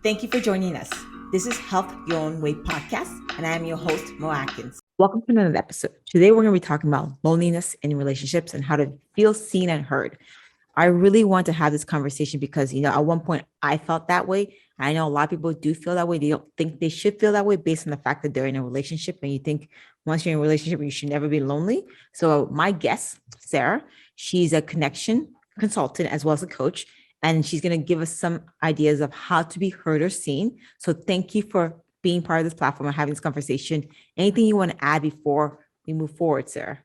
Thank you for joining us. This is Health Your Own Way podcast, and I am your host, Mo Atkins. Welcome to another episode. Today, we're going to be talking about loneliness in relationships and how to feel seen and heard. I really want to have this conversation because, at one point I felt that way. I know a lot of people do feel that way. They don't think they should feel that way based on the fact that they're in a relationship. And you think once you're in a relationship, you should never be lonely. So my guest, Sarah, she's a connection consultant as well as a coach. And she's going to give us some ideas of how to be heard or seen. So thank you for being part of this platform and having this conversation. Anything you want to add before we move forward, Sarah?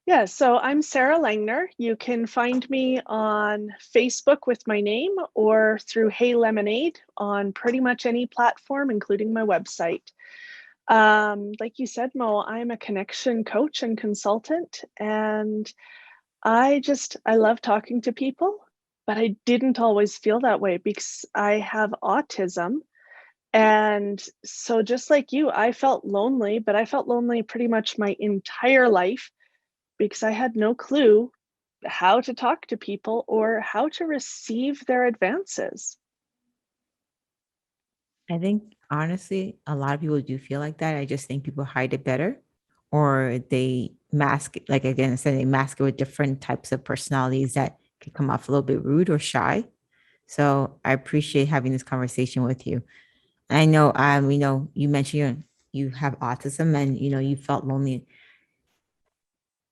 Yeah, so I'm Sarah Langner. You can find me on Facebook with my name or through Hey Lemonade on pretty much any platform, including my website. Like you said, Mo, I'm a connection coach and consultant, and I love talking to people, but I didn't always feel that way because I have autism. And so just like you, I felt lonely, but I felt lonely pretty much my entire life because I had no clue how to talk to people or how to receive their advances. I think honestly, a lot of people do feel like that. I just think people hide it better or they mask it. Like again, I said, they mask it with different types of personalities that can come off a little bit rude or shy. So I appreciate having this conversation with you. I know, you mentioned you have autism and, you felt lonely.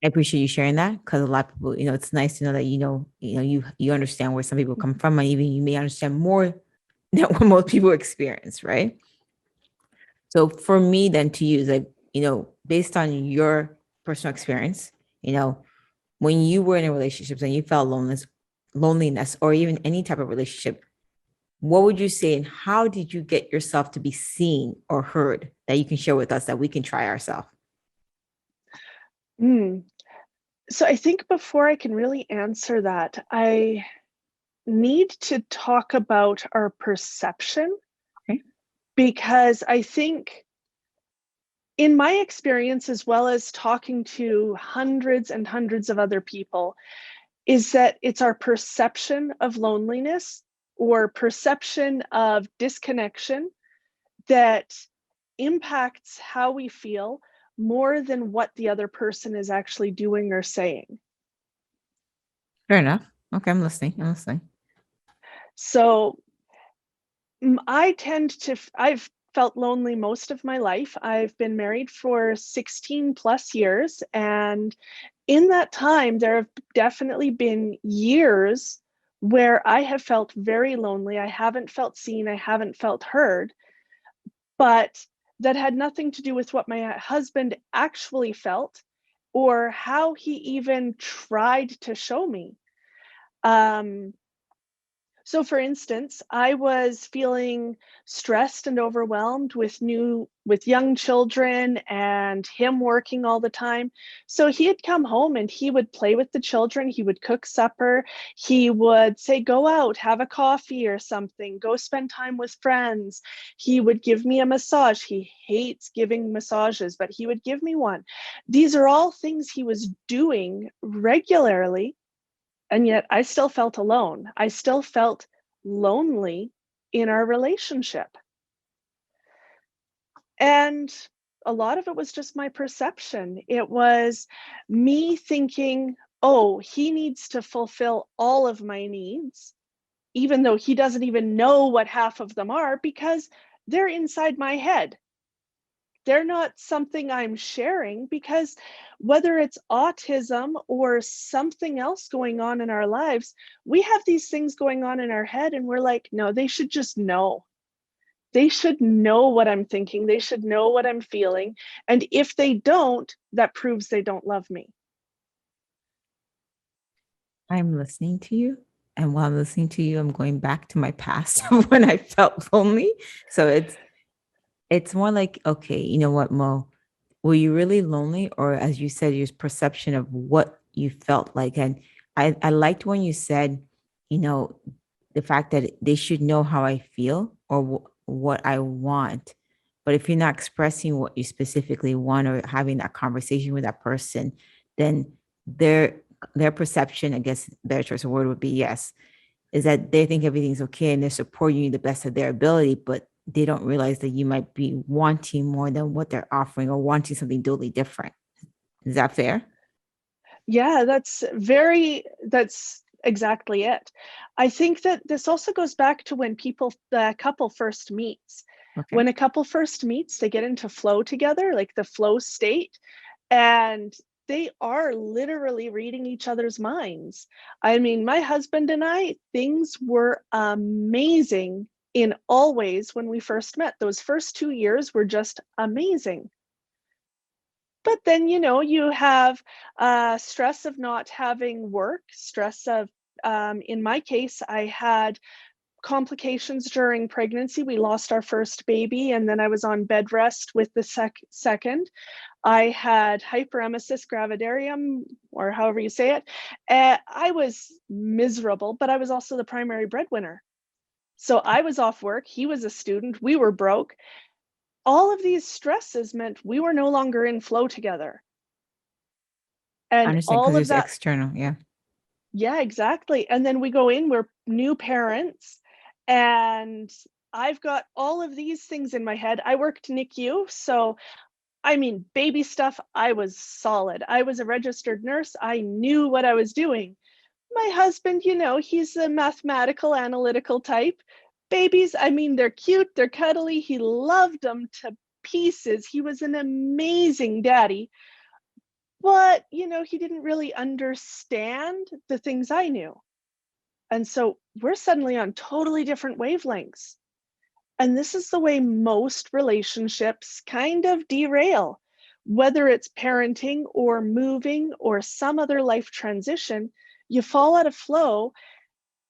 I appreciate you sharing that because a lot of people, it's nice to know that, you understand where some people come from and even you may understand more than what most people experience, right? So for me then to use like, based on your personal experience, when you were in a relationship and you felt loneliness or even any type of relationship, what would you say and how did you get yourself to be seen or heard that you can share with us that we can try ourselves? So I think before I can really answer that, I need to talk about our perception. Okay. Because I think in my experience, as well as talking to hundreds and hundreds of other people, is that it's our perception of loneliness or perception of disconnection that impacts how we feel more than what the other person is actually doing or saying. Fair enough. Okay, I'm listening. So I've felt lonely most of my life. I've been married for 16 plus years. And in that time, there have definitely been years where I have felt very lonely. I haven't felt seen, I haven't felt heard, but that had nothing to do with what my husband actually felt or how he even tried to show me. So for instance, I was feeling stressed and overwhelmed with young children and him working all the time. So he'd come home and he would play with the children, he would cook supper, he would say, go out, have a coffee or something, go spend time with friends. He would give me a massage. He hates giving massages, but he would give me one. These are all things he was doing regularly. And yet I still felt alone. I still felt lonely in our relationship. And a lot of it was just my perception. It was me thinking, oh, he needs to fulfill all of my needs, even though he doesn't even know what half of them are because they're inside my head. They're not something I'm sharing because whether it's autism or something else going on in our lives, we have these things going on in our head and we're like, no, they should just know. They should know what I'm thinking. They should know what I'm feeling. And if they don't, that proves they don't love me. I'm listening to you. And while I'm listening to you, I'm going back to my past when I felt lonely. So it's more like, okay, you know what, Mo? Were you really lonely? Or as you said, your perception of what you felt like. And I liked when you said, the fact that they should know how I feel or what I want. But if you're not expressing what you specifically want or having that conversation with that person, then their perception, I guess their choice of word would be yes. is that they think everything's okay and they're supporting you the best of their ability, but they don't realize that you might be wanting more than what they're offering or wanting something totally different. Is that fair? Yeah, that's exactly it. I think that this also goes back to when the couple first meets. Okay. When a couple first meets, they get into flow together, like the flow state, and they are literally reading each other's minds. I mean, my husband and I, things were amazing in all ways when we first met. Those first 2 years were just amazing. But then, you have stress of not having work, stress of, in my case, I had complications during pregnancy. We lost our first baby, and then I was on bed rest with the second. I had hyperemesis gravidarium, or however you say it. I was miserable, but I was also the primary breadwinner. So I was off work. He was a student. We were broke. All of these stresses meant we were no longer in flow together. I And understand because all of there's that, external. Yeah. yeah, exactly. And then we go in, we're new parents, and I've got all of these things in my head. I worked NICU, so I mean, baby stuff, I was solid. I was a registered nurse. I knew what I was doing. My husband, he's a mathematical, analytical type. Babies, I mean, they're cute, they're cuddly. He loved them to pieces. He was an amazing daddy. But, he didn't really understand the things I knew. And so we're suddenly on totally different wavelengths. And this is the way most relationships kind of derail, whether it's parenting or moving or some other life transition. You fall out of flow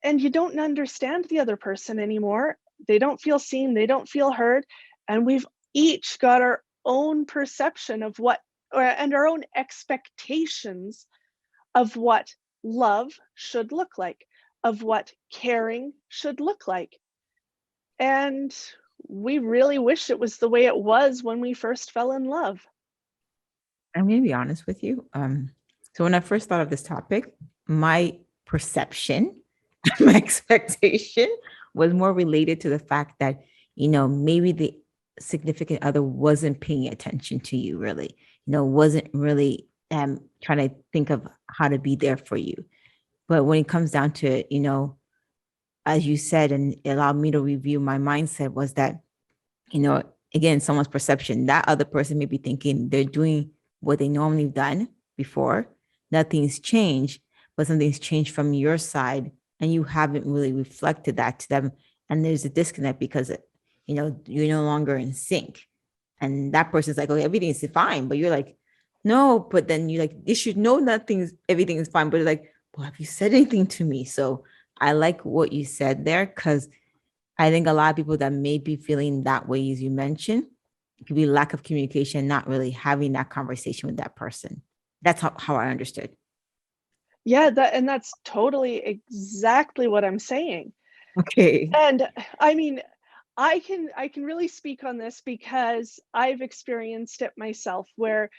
and you don't understand the other person anymore. They don't feel seen, they don't feel heard. And we've each got our own perception of and our own expectations of what love should look like, of what caring should look like. And we really wish it was the way it was when we first fell in love. I'm going to be honest with you. So when I first thought of this topic, my perception, my expectation was more related to the fact that, maybe the significant other wasn't paying attention to you really, wasn't really trying to think of how to be there for you. But when it comes down to it, as you said, and it allowed me to review my mindset was that, again, someone's perception, that other person may be thinking they're doing what they normally done before. Nothing's changed, but something's changed from your side and you haven't really reflected that to them. And there's a disconnect because, you're no longer in sync. And that person's like, okay, everything's fine. But you're like, no, but then you're like, you should know everything is fine. But it's like, well, have you said anything to me? So I like what you said there because I think a lot of people that may be feeling that way, as you mentioned, it could be lack of communication, not really having that conversation with that person. That's how I understood. Yeah, that's totally exactly what I'm saying. Okay. And I mean, I can really speak on this because I've experienced it myself where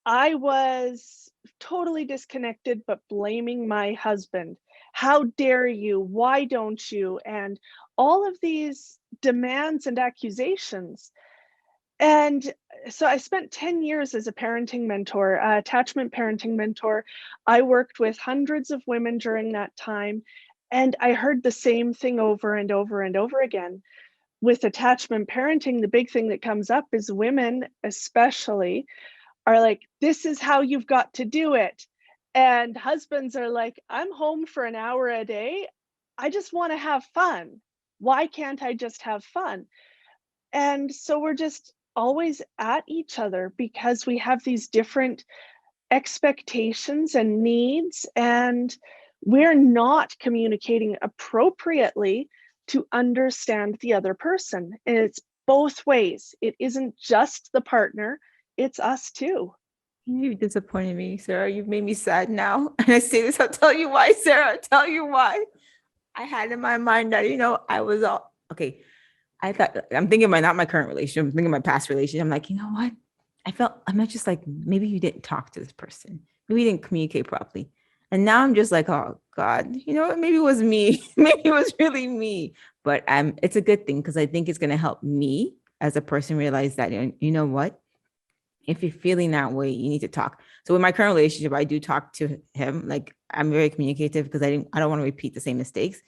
I was totally disconnected, but blaming my husband. How dare you? Why don't you? And all of these demands and accusations. And so I spent 10 years as a parenting mentor, attachment parenting mentor. I worked with hundreds of women during that time. And I heard the same thing over and over and over again. With attachment parenting, the big thing that comes up is women, especially, are like, this is how you've got to do it. And husbands are like, I'm home for an hour a day. I just want to have fun. Why can't I just have fun? And so we're just always at each other because we have these different expectations and needs, and we're not communicating appropriately to understand the other person. And it's both ways. It isn't just the partner, it's us too. You disappointed me, Sarah. You've made me sad now. And I say this, I'll tell you why, Sarah. I'll tell you why. I had in my mind that, I was all okay. I thought I'm thinking not my current relationship, I'm thinking my past relationship. I'm like, you know what? I'm not just like, maybe you didn't talk to this person. Maybe you didn't communicate properly. And now I'm just like, oh God, maybe it was me. Maybe it was really me. But it's a good thing because I think it's gonna help me as a person realize that you know what? If you're feeling that way, you need to talk. So with my current relationship, I do talk to him. Like I'm very communicative because I don't want to repeat the same mistakes.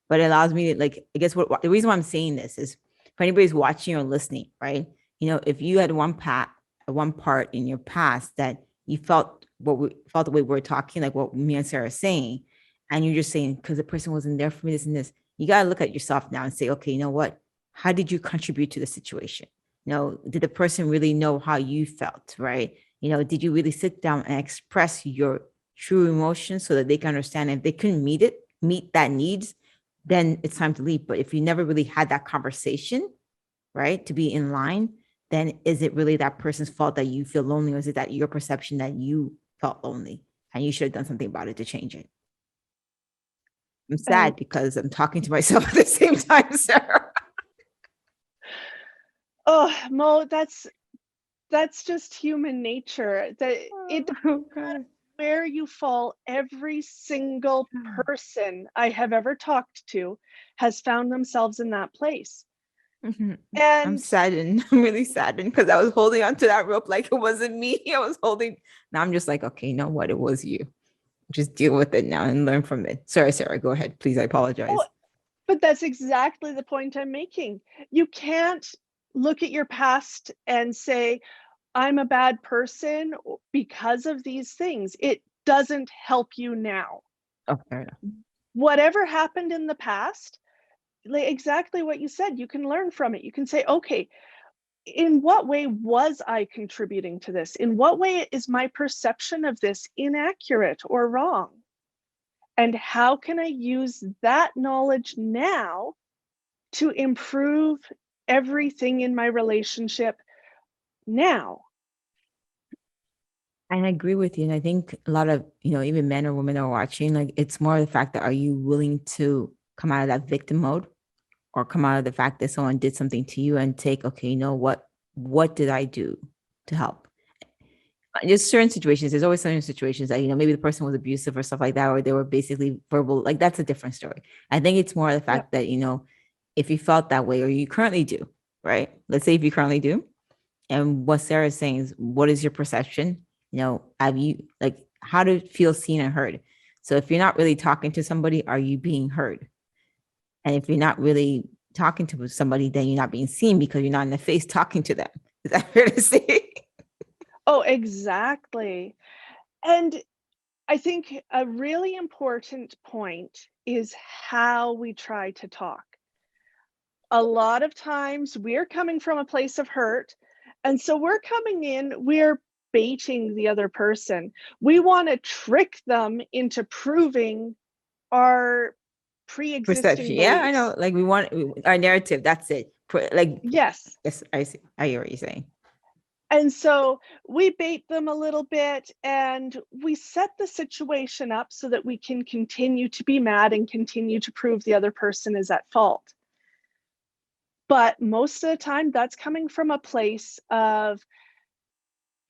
But it allows me to like, I guess what the reason why I'm saying this is if anybody's watching or listening, right? If you had one part in your past that you felt felt the way we're talking, like what me and Sarah are saying, and you're just saying because the person wasn't there for me, this and this, you gotta look at yourself now and say, okay, you know what? How did you contribute to the situation? Did the person really know how you felt, right? Did you really sit down and express your true emotions so that they can understand? If they couldn't meet that needs, then it's time to leave. But if you never really had that conversation, right, to be in line, then is it really that person's fault that you feel lonely, or is it that your perception that you felt lonely and you should have done something about it to change it? I'm sad And because I'm talking to myself at the same time, Sarah. oh, Mo, that's just human nature. That it Oh, God. where you fall, every single person I have ever talked to has found themselves in that place. Mhm. I'm And saddened. I'm really saddened because I was holding onto that rope like it wasn't me. I was holding. Now I'm just like, okay, you know what? It was you. Just deal with it now and learn from it. Sorry, Sarah. Go ahead, please. I oh, apologize. but that's exactly the point I'm making. You can't look at your past and say, I'm a bad person because of these things. It doesn't help you now. Oh, fair enough. Whatever happened in the past, like exactly what you said, you can learn from it. You can say, okay, in what way was I contributing to this? In what way is my perception of this inaccurate or wrong? And how can I use that knowledge now to improve everything in my relationship now? I agree with you. And I think a lot of, even men or women are watching, like it's more the fact that are you willing to come out of that victim mode or come out of the fact that someone did something to you and take, okay, what did I do to help? Just certain situations, there's always certain situations that, maybe the person was abusive or stuff like that, or they were basically verbal, like that's a different story. I think it's more the Yep. fact that, if you felt that way or you currently do, right? Let's say if you currently do, and what Sarah is saying is, what is your perception? Have you like how to feel seen and heard? So if you're not really talking to somebody, are you being heard? And if you're not really talking to somebody, then you're not being seen because you're not in the face talking to them. Is that fair to say? Oh, exactly. And I think a really important point is how we try to talk. A lot of times we're coming from a place of hurt. And so we're coming in, we're baiting the other person. We want to trick them into proving our Perception. pre-existing Yeah, I know. beliefs. Like we want our narrative. That's it. Like, Yes. yes, I see. I hear what you're saying. And so we bait them a little bit and we set the situation up so that we can continue to be mad and continue to prove the other person is at fault. But most of the time, that's coming from a place of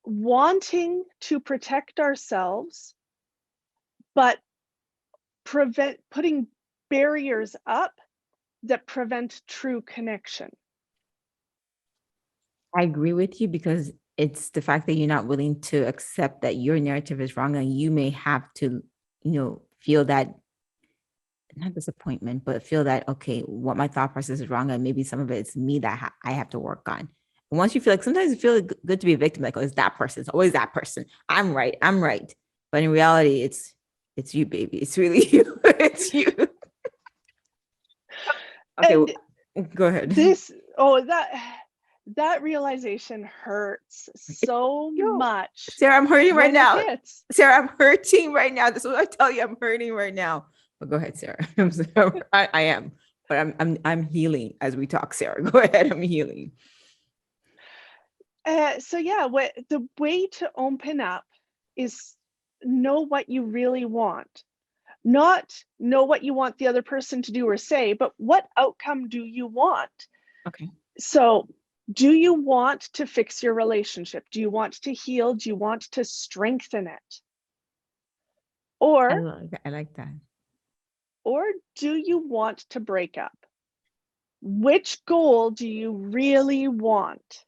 wanting to protect ourselves, but putting barriers up that prevent true connection. I agree with you because it's the fact that you're not willing to accept that your narrative is wrong and you may have to, feel that not disappointment, but feel that, okay, what my thought process is wrong. And maybe some of it's me that I have to work on. And once you feel like sometimes you feel good to be a victim, like, oh, it's that person. It's always that person. I'm right. I'm right. But in reality, it's you, baby. It's really you. It's you. Okay, And go ahead. that realization hurts so Yo, much Sarah, I'm hurting right when it now. hits. Sarah, I'm hurting right now. This is what I tell you. I'm hurting right now. But go ahead, Sarah. I am, but I'm healing as we talk, Sarah. Go ahead. I'm healing. So yeah, what the way to open up is know what you really want. Not know what you want the other person to do or say, but what outcome do you want? Okay. So, do you want to fix your relationship? Do you want to heal? Do you want to strengthen it? Or, I like that. or do you want to break up? Which goal do you really want?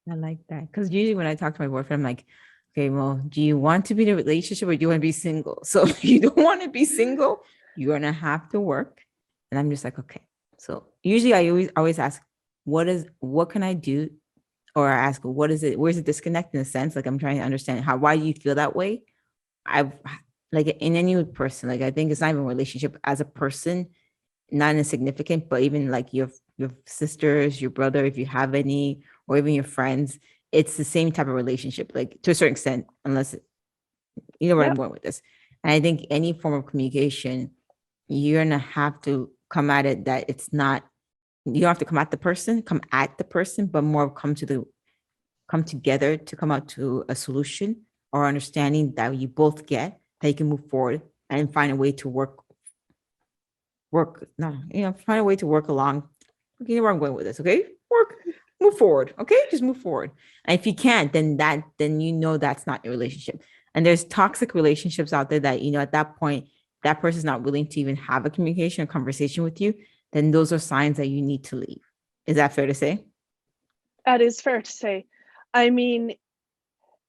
I like that. Because usually when I talk to my boyfriend, I'm like, okay, well, do you want to be in a relationship or do you want to be single? So if you don't want to be single, you're gonna have to work. And I'm just like, okay. So usually I always ask, what can I do? Or I ask, what is it? Where's the disconnect in a sense? Like I'm trying to understand why do you feel that way? I've like in any person, like I think it's not even a relationship as a person, not insignificant, but even like your sisters, your brother, if you have any, or even your friends, it's the same type of relationship, like to a certain extent, unless you know where I'm Yep, going with this. And I think any form of communication, you're gonna have to come at it that it's not, you don't have to come at the person, but more come together to come out to a solution or understanding that you both get that you can move forward and find a way to no, find a way to work along. Okay, you know where I'm going with this, okay? Move forward, okay? Just move forward. And if you can't, then you know that's not your relationship. And there's toxic relationships out there that, at that point, that person's not willing to even have a communication or conversation with you, then those are signs that you need to leave. Is that fair to say? that is fair to say. I mean,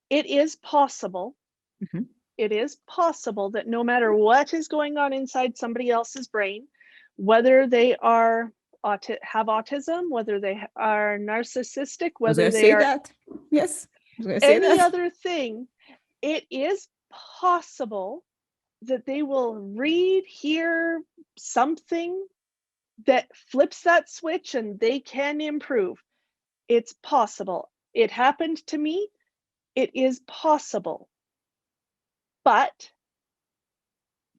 it is possible. Mhm. It is possible that no matter what is going on inside somebody else's brain, whether they are have autism, whether they are narcissistic, I was whether going to they say are that. Yes, I was going to say any that. other thing, it is possible that they will read, hear something that flips that switch and they can improve. It's possible. It happened to me. It is possible. But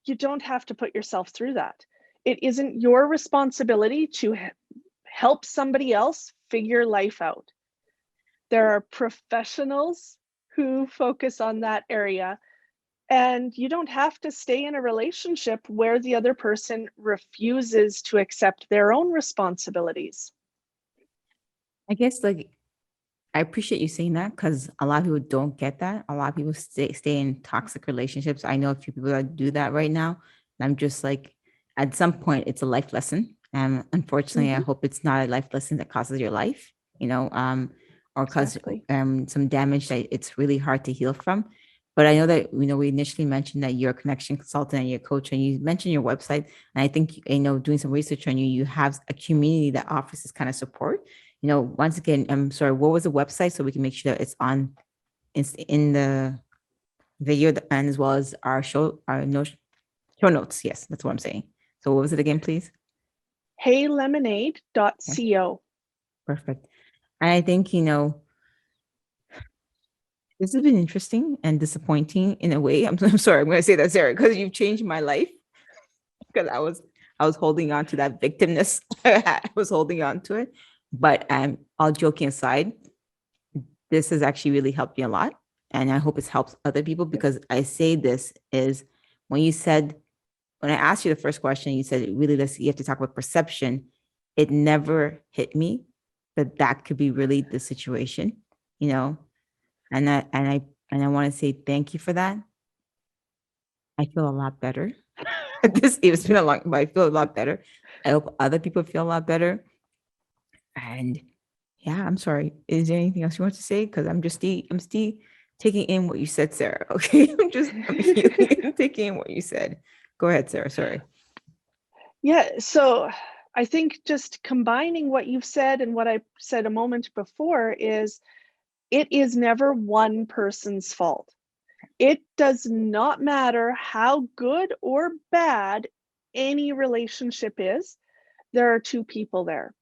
you don't have to put yourself through that. It isn't your responsibility to help somebody else figure life out. There are professionals who focus on that area, and you don't have to stay in a relationship where the other person refuses to accept their own responsibilities. I guess like I appreciate you saying that because a lot of people don't get that. A lot of people stay in toxic relationships. I know a few people that do that right now. And I'm just like, at some point, it's a life lesson. And unfortunately, I Mhm, hope it's not a life lesson that causes your life, or cause exactly. some damage that it's really hard to heal from. But I know that, we initially mentioned that you're a connection consultant and you're a coach, and you mentioned your website. And I think, doing some research on you, you have a community that offers this kind of support. Once again, I'm sorry, what was the website so we can make sure that it's in the video and as well as our no, show notes. Yes, that's what I'm saying. So what was it again, please? Okay, heylemonade.co. perfect. And I think, this has been interesting and disappointing in a way. I'm sorry, I'm going to say that, Sarah, because you've changed my life because I was holding on to that victimness. I was holding on to it. But all joking aside, this has actually really helped me a lot. And I hope it's helped other people because I say this is when when I asked you the first question, you said really you have to talk about perception. It never hit me that could be really the situation, you know, and I want to say thank you for that. I feel a lot better. It's been a long, but I feel a lot better. I hope other people feel a lot better. And yeah, I'm sorry. Is there anything else you want to say? Because I'm still taking in what you said, Sarah. Okay. I'm healing and taking in what you said. Go ahead, Sarah. Sorry. Yeah, so I think just combining what you've said and what I said a moment before is it is never one person's fault. It does not matter how good or bad any relationship is, there are two people there.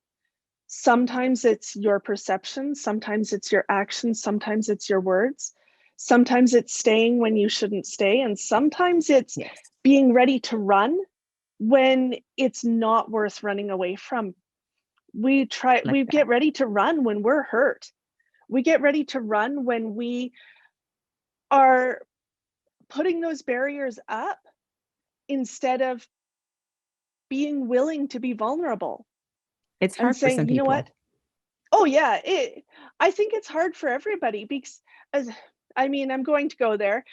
Sometimes it's your perception, sometimes it's your actions, sometimes it's your words, sometimes it's staying when you shouldn't stay, and sometimes it's Yes. being ready to run when it's not worth running away from. Like We that. get ready to run when we're hurt. We get ready to run when we are putting those barriers up instead of being willing to be vulnerable It's and hard for saying, some you know what? people. Oh yeah, I think it's hard for everybody because as I mean, I'm going to go there.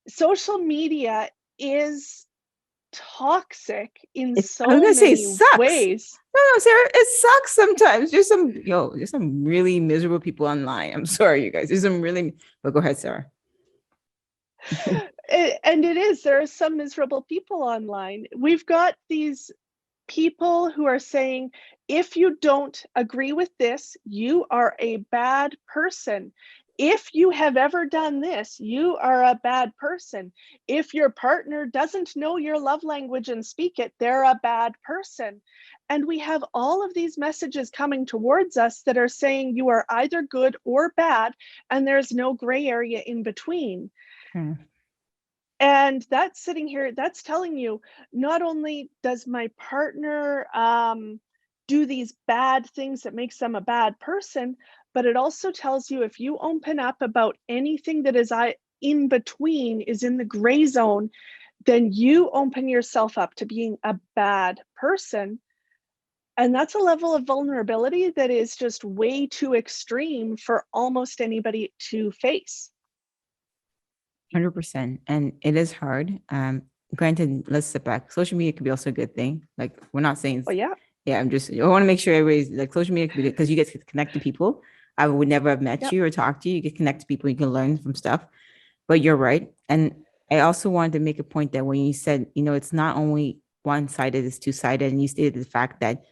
Social media is toxic in I was so gonna say it many sucks. ways. No, Sarah, it sucks sometimes. There's some really miserable people online. I'm sorry, you guys. There's some really, but go ahead, Sarah. And it is, there are some miserable people online. We've got these people who are saying, if you don't agree with this, you are a bad person. If you have ever done this, you are a bad person. If your partner doesn't know your love language and speak it, they're a bad person. And we have all of these messages coming towards us that are saying you are either good or bad, and there's no gray area in between. Hmm. And that's sitting here, that's telling you, not only does my partner do these bad things that makes them a bad person, but it also tells you if you open up about anything that is in between, is in the gray zone, then you open yourself up to being a bad person. And that's a level of vulnerability that is just way too extreme for almost anybody to face. 100%. And it is hard. Granted, let's step back. Social media could be also a good thing. Like, we're not saying, Oh, yeah. yeah, I want to make sure everybody's like, social media could be good because you get to connect to people. I would never have met Yep. you or talked to you. You get connect to people, you can learn from stuff. But you're right. And I also wanted to make a point that when you said, it's not only one-sided, it's two-sided. And you stated the fact that,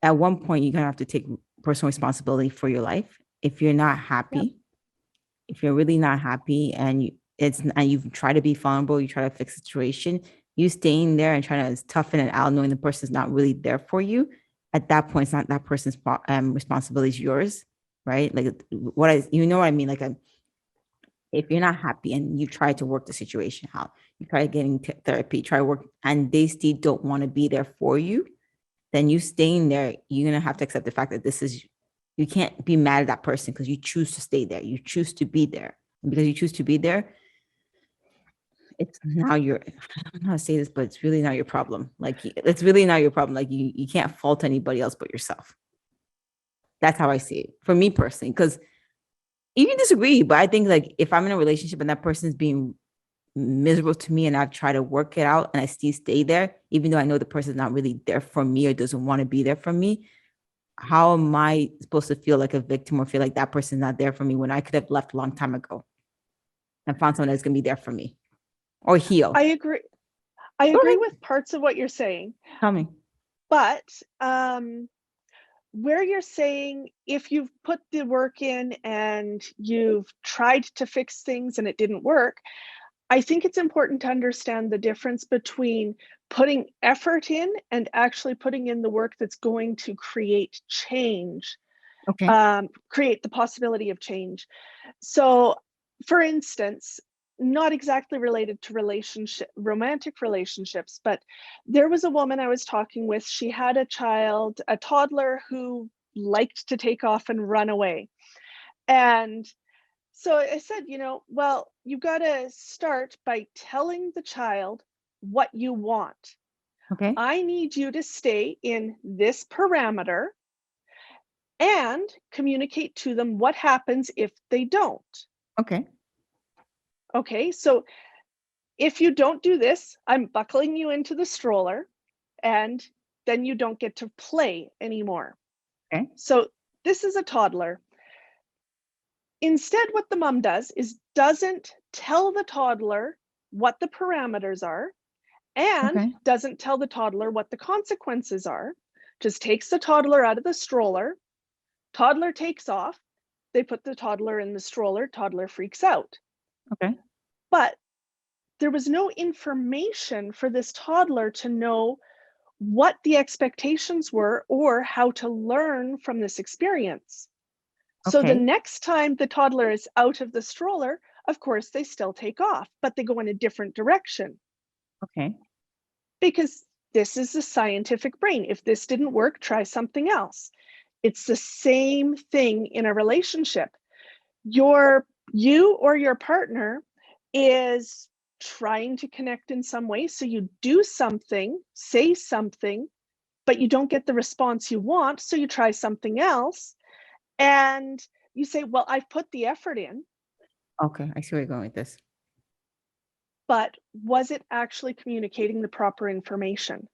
at one point, you're going to have to take personal responsibility for your life. If you're not happy, Yep. if you're really not happy and you try to be vulnerable, you try to fix the situation, you staying there and trying to toughen it out, knowing the person's not really there for you, at that point, it's not that person's responsibility, is yours, right? Like you know what I mean? Like if you're not happy and you try to work the situation out, you try getting therapy, try to work, and they still don't want to be there for you, then you staying there, you're gonna have to accept the fact that you can't be mad at that person because you choose to stay there. You choose to be there. And because you choose to be there, it's now your, I don't know how to say this, but it's really not your problem. Like it's really not your problem. Like you can't fault anybody else but yourself. That's how I see it for me personally. Because you can disagree, but I think like if I'm in a relationship and that person's being miserable to me and I try to work it out and I still stay there, even though I know the person's not really there for me or doesn't want to be there for me, how am I supposed to feel like a victim or feel like that person's not there for me when I could have left a long time ago and found someone that's going to be there for me or heal? I agree. I Go agree ahead. with parts of what you're saying, Tell me. but where you're saying if you've put the work in and you've tried to fix things and it didn't work, I think it's important to understand the difference between putting effort in and actually putting in the work that's going to create change, Okay. create the possibility of change. So, for instance, not exactly related to romantic relationships, but there was a woman I was talking with. She had a toddler who liked to take off and run away. And so I said, well, you got to start by telling the child what you want. Okay. I need you to stay in this parameter and communicate to them what happens if they don't. Okay. Okay, so if you don't do this, I'm buckling you into the stroller and then you don't get to play anymore. Okay. So this is a toddler. Instead, what the mom does is doesn't tell the toddler what the parameters are and Okay. doesn't tell the toddler what the consequences are, just takes the toddler out of the stroller. Toddler takes off. They put the toddler in the stroller. Toddler freaks out. Okay. But there was no information for this toddler to know what the expectations were or how to learn from this experience. So the Okay. next time the toddler is out of the stroller, of course, they still take off, but they go in a different direction Okay. because this is the scientific brain. If this didn't work, try something else. It's the same thing in a relationship. You or your partner is trying to connect in some way. So you do something, say something, but you don't get the response you want. So you try something else and you say, well, I've put the effort in. Okay. I see where you're going with this. but was it actually communicating the proper information?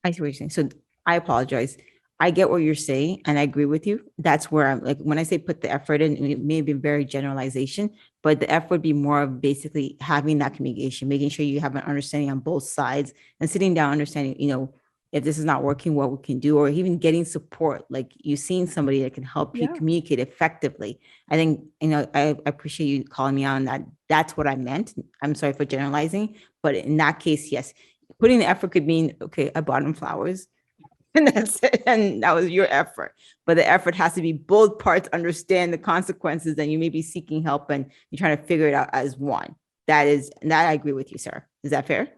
I see what you're saying. So I apologize. I get what you're saying, and I agree with you. That's where I'm like, when I say put the effort in, it may be very generalization, but the effort would be more of basically having that communication, making sure you have an understanding on both sides and sitting down, understanding, if this is not working, what we can do, or even getting support, like you seeing somebody that can help you Yeah. communicate effectively. I think, I appreciate you calling me out on that. That's what I meant. I'm sorry for generalizing, but in that case, yes, putting the effort could mean, okay, I bought him flowers and that's it. And that was your effort. But the effort has to be both parts understand the consequences, and you may be seeking help and you're trying to figure it out as one. That I agree with you, Sarah. Is that fair?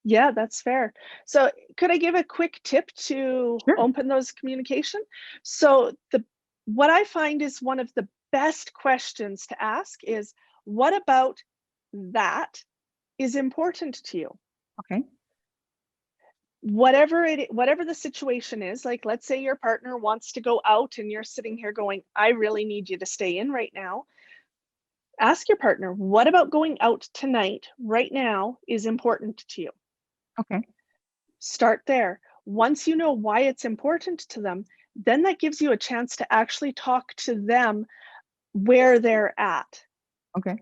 Yeah, that's fair. So could I give a quick tip to Sure. open those communication? So what I find is one of the best questions to ask is, what about that is important to you? Okay. Whatever the situation is, like let's say your partner wants to go out and you're sitting here going, I really need you to stay in right now. Ask your partner, what about going out tonight right now is important to you? Okay. Start there. Once you know why it's important to them, then that gives you a chance to actually talk to them where they're at. Okay.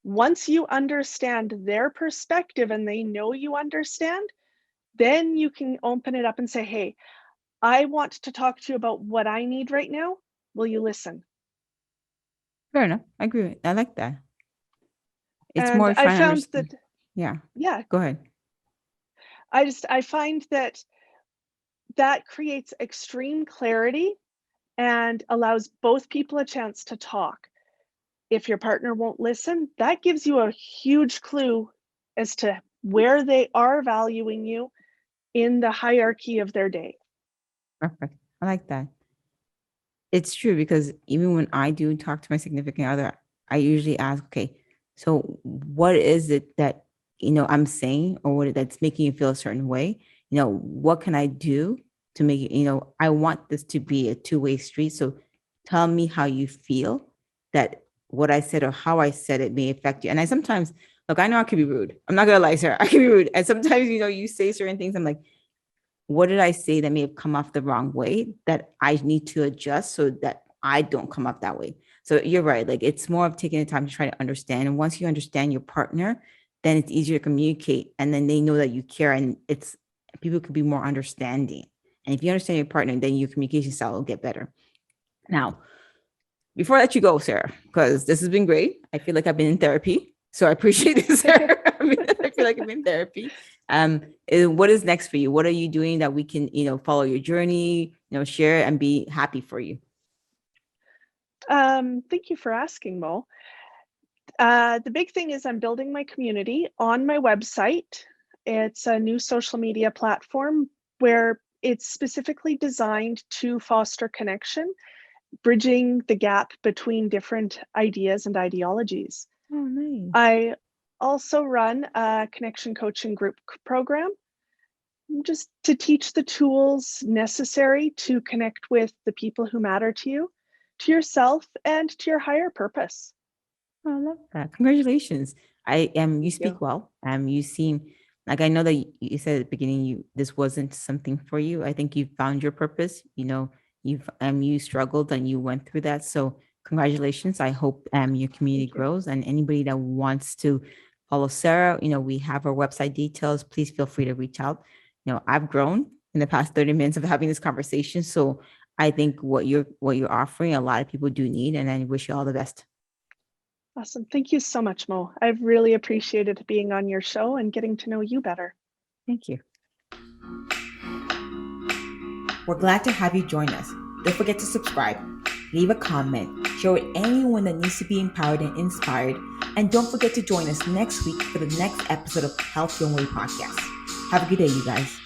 Once you understand their perspective and they know you understand, then you can open it up and say, hey, I want to talk to you about what I need right now. Will you listen? Fair enough. I agree with. I like that. It's And more I trying to found understand. that, Yeah. yeah, Go ahead. I find that that creates extreme clarity and allows both people a chance to talk. If your partner won't listen, that gives you a huge clue as to where they are valuing you in the hierarchy of their day. Perfect. I like that. It's true, because even when I do talk to my significant other, I usually ask, okay, so what is it that, I'm saying, or what that's making you feel a certain way? What can I do to make it, I want this to be a two-way street. So tell me how you feel that what I said or how I said it may affect you. And I sometimes, look, I know I could be rude. I'm not gonna lie, Sarah. I can be rude. And sometimes, you say certain things. I'm like, what did I say that may have come off the wrong way that I need to adjust so that I don't come off that way? So you're right. Like, it's more of taking the time to try to understand. And once you understand your partner, then it's easier to communicate. And then they know that you care, and people could be more understanding. And if you understand your partner, then your communication style will get better. Now, before I let you go, Sarah, because this has been great. I feel like I've been in therapy. So I appreciate this, Sarah. I feel like I'm in therapy. What is next for you? What are you doing that we can, follow your journey, share and be happy for you? Thank you for asking, Mo. The big thing is I'm building my community on my website. It's a new social media platform where it's specifically designed to foster connection, bridging the gap between different ideas and ideologies. Oh, nice. I also run a connection coaching group program just to teach the tools necessary to connect with the people who matter to you, to yourself, and to your higher purpose. Oh, I love that. Congratulations. You Thank you. speak well. You seem like, I know that you said at the beginning this wasn't something for you. I think you found your purpose. You struggled and you went through that. So congratulations. I hope your community Thank you. grows, and anybody that wants to follow Sarah, we have our website details. Please feel free to reach out. I've grown in the past 30 minutes of having this conversation. So I think what you're offering, a lot of people do need, and I wish you all the best. Awesome. Thank you so much, Mo. I've really appreciated being on your show and getting to know you better. Thank you. We're glad to have you join us. Don't forget to subscribe, leave a comment, share with anyone that needs to be empowered and inspired, and don't forget to join us next week for the next episode of Health Your Way podcast. Have a good day, you guys.